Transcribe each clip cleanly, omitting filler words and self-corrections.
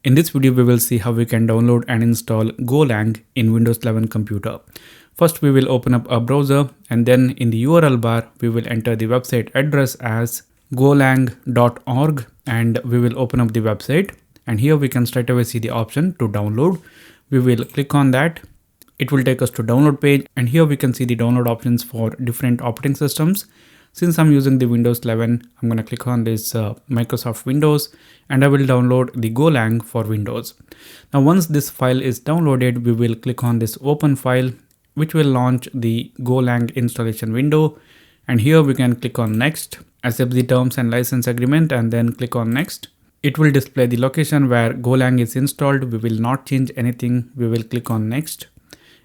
In this video, we will see how we can download and install Golang in Windows 11 computer. First, we will open up a browser, and then in the URL bar, we will enter the website address as golang.org, and we will open up the website. And here we can straight away see the option to download. We will click on that. It will take us to download page, and here we can see the download options for different operating systems. Since I'm using the Windows 11, I'm going to click on this Microsoft Windows, and I will download the Golang for Windows. Now once this file is downloaded, we will click on this open file, which will launch the Golang installation window. And here we can click on next, accept the terms and license agreement, and then click on next. It will display the location where Golang is installed. We will not change anything. We will click on next,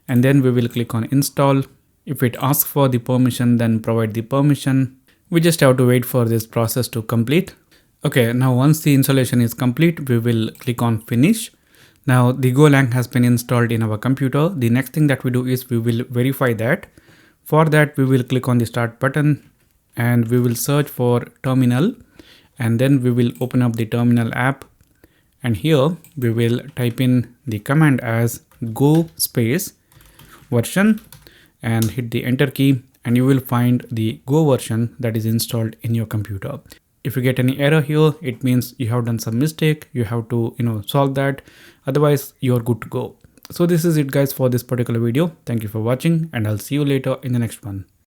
and then we will click on install. If it asks for the permission, then provide the permission. We just have to wait for this process to complete. Okay, now once the installation is complete, we will click on finish. Now the Golang has been installed in our computer. The next thing that we do is we will verify that. For that, we will click on the start button, and we will search for terminal, and then we will open up the terminal app, and here we will type in the command as go space version and hit the enter key, and you will find the Go version that is installed in your computer. If you get any error here, it means you have done some mistake. You have to solve that. Otherwise, you're good to go. So this is it guys for this particular video. Thank you for watching, and I'll see you later in the next one.